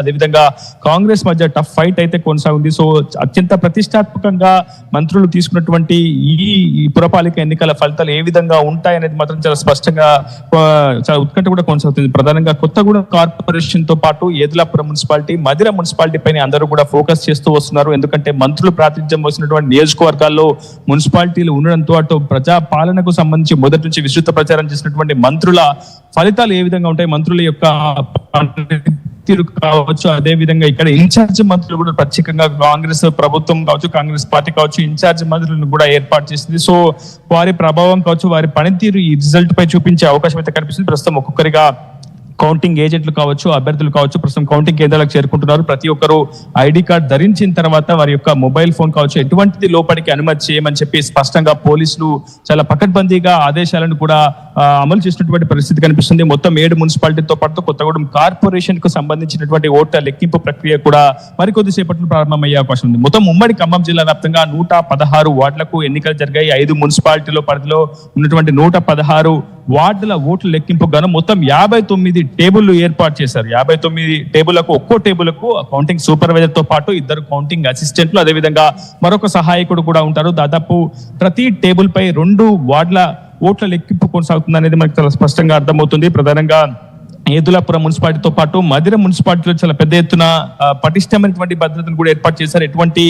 అదేవిధంగా కాంగ్రెస్ మధ్య tough fight అయితే కొనసాగుంది. సో అత్యంత ప్రతిష్టాత్మకంగా మంత్రులు తీసుకున్నటువంటి ఈ పురపాలిక ఎన్నికల ఫలితాలు ఏ విధంగా ఉంటాయనేది మాత్రం చాలా స్పష్టంగా చాలా ఉత్కంఠ కూడా కొనసాగుతుంది. ప్రధానంగా కొత్తగూడెం కార్పొరేషన్ తో పాటు ఏదులాపురం మున్సిపాలిటీ, మధిర మున్సిపాలిటీ పైన అందరూ కూడా ఫోకస్ చేస్తూ వస్తున్నారు. ఎందుకంటే మంత్రులు ప్రాతినిధ్యం వస్తున్నటువంటి నియోజకవర్గాల్లో మున్సిపాలిటీలు ఉండడంతో అటు ప్రజా పాలనకు సంబంధించి మొదటి నుంచి విస్తృత ప్రచారం చేసినటువంటి మంత్రుల ఫలితాలు ఏ విధంగా ఉంటాయి, మంత్రుల యొక్క కావచ్చు, అదే విధంగా ఇక్కడ ఇన్ఛార్జ్ మంత్రులు కూడా ప్రత్యేకంగా కాంగ్రెస్ ప్రభుత్వం కావచ్చు, కాంగ్రెస్ పార్టీ కావచ్చు, ఇన్ఛార్జ్ మంత్రులను కూడా ఏర్పాటు చేసింది. సో వారి ప్రభావం కావచ్చు, వారి పనితీరు ఈ రిజల్ట్ పై చూపించే అవకాశం అయితే కనిపిస్తుంది. ప్రస్తుతం ఒక్కొక్కరిగా కౌంటింగ్ ఏజెంట్లు కావచ్చు, అభ్యర్థులు కావచ్చు, ప్రస్తుతం కౌంటింగ్ కేంద్రాలకు చేరుకుంటున్నారు. ప్రతి ఒక్కరు ఐడి కార్డ్ ధరించిన తర్వాత వారి యొక్క మొబైల్ ఫోన్ కావచ్చు ఎటువంటిది లోపలికి అనుమతి చేయమని చెప్పి స్పష్టంగా పోలీసులు చాలా పకడ్బందీగా ఆదేశాలను కూడా అమలు చేసినటువంటి పరిస్థితి కనిపిస్తుంది. మొత్తం 7 మున్సిపాలిటీతో పాటు కొత్తగూడెం కార్పొరేషన్ కు సంబంధించినటువంటి ఓట్ల లెక్కింపు ప్రక్రియ కూడా మరికొద్ది సేపట్లో ప్రారంభమయ్యే అవకాశం ఉంది. మొత్తం ఉమ్మడి ఖమ్మం జిల్లా వ్యాప్తంగా 116 వార్డులకు ఎన్నికలు జరిగాయి. 5 మున్సిపాలిటీలో పరిధిలో ఉన్నటువంటి 116 వార్డుల ఓట్ల లెక్కింపు గాను మొత్తం 59 టేబుల్లు ఏర్పాటు చేశారు. 59 టేబుల్లకు ఒక్కో టేబుల్కు కౌంటింగ్ సూపర్వైజర్ తో పాటు 2 కౌంటింగ్ అసిస్టెంట్లు, అదేవిధంగా మరొక సహాయకుడు కూడా ఉంటారు. దాదాపు ప్రతి టేబుల్ పై 2 వార్డుల ఓట్ల లెక్కింపు కొనసాగుతుంది అనేది మనకు చాలా స్పష్టంగా అర్థమవుతుంది. ప్రధానంగా ఏదులాపురం మున్సిపాలిటీతో పాటు మధిర మున్సిపాలిటీలో చాలా పెద్ద ఎత్తున పటిష్టమైనటువంటి భద్రతను కూడా ఏర్పాటు చేశారు. ఎటువంటి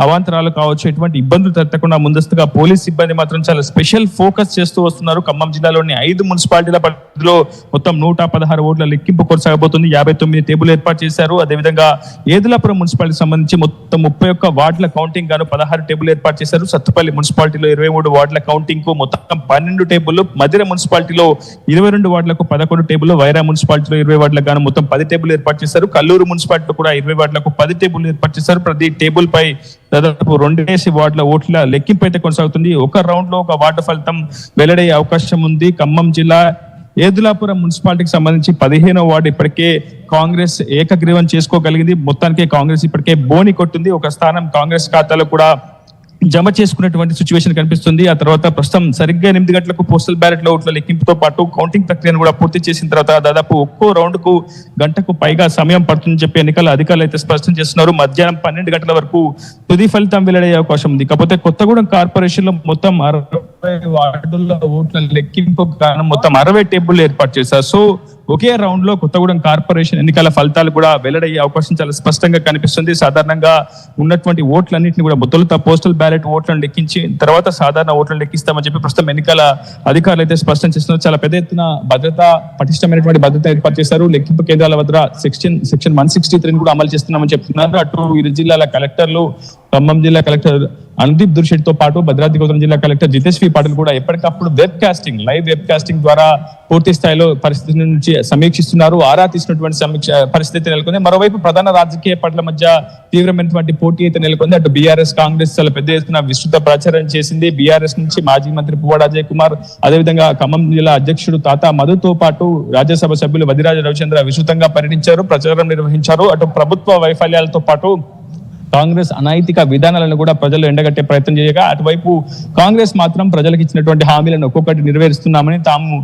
అవాంతరాలు కావచ్చు, ఎటువంటి ఇబ్బందులు తప్పకుండా ముందస్తుగా పోలీస్ సిబ్బంది మాత్రం చాలా స్పెషల్ ఫోకస్ చేస్తూ వస్తున్నారు. ఖమ్మం జిల్లాలోని 5 మున్సిపాలిటీల పరిధిలో మొత్తం 116 ఓట్ల లెక్కింపు కొనసాగబోతుంది. 59 టేబుల్ ఏర్పాటు చేశారు. అదేవిధంగా ఏదులాపురం మున్సిపాలిటీ సంబంధించి మొత్తం 31 వార్డుల కౌంటింగ్ గాను 16 టేబుల్ ఏర్పాటు చేశారు. సత్తుపల్లి మున్సిపాలిటీలో 23 వార్డుల కౌంటింగ్ కు మొత్తం 12 టేబుల్, మధిర మున్సిపాలిటీలో 22 వార్డులకు 11 టేబుల్, వైరా మున్సిపాలిటీలో 20 వార్డులకు గాను మొత్తం 10 టేబుల్ ఏర్పాటు చేశారు. కల్లూరు మున్సిపాలిటీలో కూడా 20 వార్డులకు 10 టేబుల్ ఏర్పాటు చేశారు. ప్రతి టేబుల్ పై దాదాపు 2 వార్డుల ఓట్ల లెక్కింపు అయితే కొనసాగుతుంది. ఒక రౌండ్ లో ఒక వార్డు ఫలితం వెల్లడయ్యే అవకాశం ఉంది. ఖమ్మం జిల్లా ఏదులాపురం మున్సిపాలిటీకి సంబంధించి 15వ వార్డు ఇప్పటికే కాంగ్రెస్ ఏకగ్రీవం చేసుకోగలిగింది. మొత్తానికి కాంగ్రెస్ ఇప్పటికే బోని కొట్టింది. ఒక స్థానం కాంగ్రెస్ ఖాతాలో కూడా జమ చేసుకున్నటువంటి సిచ్యువేషన్ కనిపిస్తుంది. ఆ తర్వాత ప్రస్తుతం సరిగ్గా 8 గంటలకు పోస్టల్ బ్యాలెట్ లో ఓట్ల లెక్కింపుతో పాటు కౌంటింగ్ ప్రక్రియను కూడా పూర్తి చేసిన తర్వాత దాదాపు ఒక్కో రౌండ్ కు గంటకు పైగా సమయం పడుతుందని చెప్పి ఎన్నికల అధికారులు అయితే స్పష్టం చేస్తున్నారు. మధ్యాహ్నం 12 గంటల వరకు తుది ఫలితం వెల్లడయ్యే అవకాశం ఉంది. కాకపోతే కొత్తగూడెం కార్పొరేషన్ లో మొత్తం 60 వార్డుల ఓట్ల లెక్కింపు కారణం మొత్తం 60 టేబుల్ ఏర్పాటు చేశారు. సో ఒకే రౌండ్ లో కొత్తగూడెం కార్పొరేషన్ ఎన్నికల ఫలితాలు కూడా వెల్లడయ్యే అవకాశం చాలా స్పష్టంగా కనిపిస్తుంది. సాధారణంగా ఉన్నటువంటి ఓట్లన్నింటినీ కూడా మొదలుత పోస్టల్ బ్యాలెట్ ఓట్లను లెక్కించి తర్వాత సాధారణ ఓట్లను లెక్కిస్తామని చెప్పి ప్రస్తుతం ఎన్నికల అధికారులు అయితే స్పష్టం చేస్తున్నారు. చాలా పెద్ద ఎత్తున భద్రత, పటిష్టమైనటువంటి భద్రత ఏర్పాటు చేశారు. లెక్కింపు కేంద్రాల వద్ద సెక్షన్ 163 కూడా అమలు చేస్తున్నామని చెప్తున్నారు. అటు 2 జిల్లాల కలెక్టర్లు, ఖమ్మం జిల్లా కలెక్టర్ అనుదీప్ దుర్షెట్ తో పాటు భద్రాద్రి కొత్తగూడెం జిల్లా కలెక్టర్ జితేష్ పాటిల్ కూడా ఎప్పటికప్పుడు లైవ్ వెబ్ కాస్టింగ్ ద్వారా పూర్తి స్థాయిలో పరిస్థితి నుంచి సమీక్షిస్తున్నారు. ఆరా తీసినటువంటి పరిస్థితి నెలకొంది. మరోవైపు ప్రధాన రాజకీయ పార్టీల మధ్య తీవ్రమైనటువంటి పోటీ అయితే నెలకొంది. అటు బీఆర్ఎస్, కాంగ్రెస్ చాలా పెద్ద ఎత్తున విస్తృత ప్రచారం చేసింది. బీఆర్ఎస్ నుంచి మాజీ మంత్రి పువ్వాడ అజయ్ కుమార్, అదేవిధంగా ఖమ్మం జిల్లా అధ్యక్షుడు తాతా మధుతో పాటు రాజ్యసభ సభ్యులు వదిరాజ రవిచంద్ర విస్తృతంగా పర్యటించారు, ప్రచారం నిర్వహించారు. అటు ప్రభుత్వ వైఫల్యాలతో పాటు కాంగ్రెస్ అనైతిక విధానాలను కూడా ప్రజలు ఎండగట్టే ప్రయత్నం చేయగా, అటువైపు కాంగ్రెస్ మాత్రం ప్రజలకు ఇచ్చినటువంటి హామీలను ఒక్కొక్కటి నెరవేరుస్తున్నామని, తాము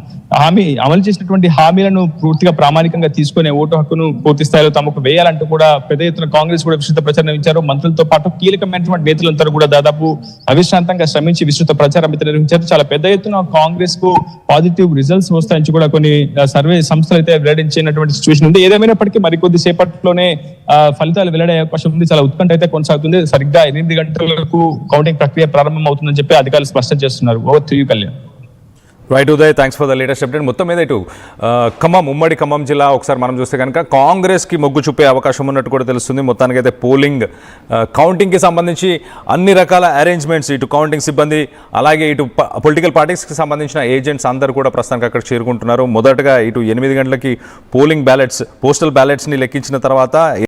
అమలు చేసినటువంటి హామీలను పూర్తిగా ప్రామాణికంగా తీసుకునే ఓటు హక్కును పూర్తి స్థాయిలో తమకు వేయాలంటూ కూడా పెద్ద ఎత్తున కాంగ్రెస్ కూడా విస్తృత ప్రచారం నిర్వహించారు. మంత్రులతో పాటు కీలకమైనటువంటి నేతలంతా కూడా దాదాపు అవిశ్రాంతంగా శ్రమించి విస్తృత ప్రచారం అయితే నిర్వహించారు. చాలా పెద్ద ఎత్తున కాంగ్రెస్ కు పాజిటివ్ రిజల్ట్స్ వస్తాయని కూడా కొన్ని సర్వే సంస్థలు అయితే వెల్లడించినటువంటి సిచ్యువేషన్ ఉంది. ఏదేమైనప్పటికీ మరికొద్ది సేపట్లోనే ఫలితాలు వెల్లడే అవకాశం ఉంది. చాలా ఉత్కంఠ అయితే కొనసాగుతుంది. సరిగ్గా 8 గంటలకు కౌంటింగ్ ప్రక్రియ ప్రారంభం అవుతుందని చెప్పి అధికారులు స్పష్టం చేస్తున్నారు. Over to you Kalyan. Right Uday, thanks for the latest update. మొత్తం మీద ఇటు ఉమ్మడి ఖమ్మం జిల్లా ఒకసారి మనం చూస్తే కనుక కాంగ్రెస్కి మొగ్గు చూపే అవకాశం ఉన్నట్టు కూడా తెలుస్తుంది. మొత్తానికి అయితే పోలింగ్ కౌంటింగ్కి సంబంధించి అన్ని రకాల అరేంజ్మెంట్స్, ఇటు కౌంటింగ్ సిబ్బంది అలాగే ఇటు పొలిటికల్ పార్టీస్కి సంబంధించిన ఏజెంట్స్ అందరూ కూడా ప్రస్తుతానికి అక్కడ చేరుకుంటున్నారు. మొదటగా ఇటు 8 గంటలకి పోస్టల్ బ్యాలెట్స్ని లెక్కించిన తర్వాత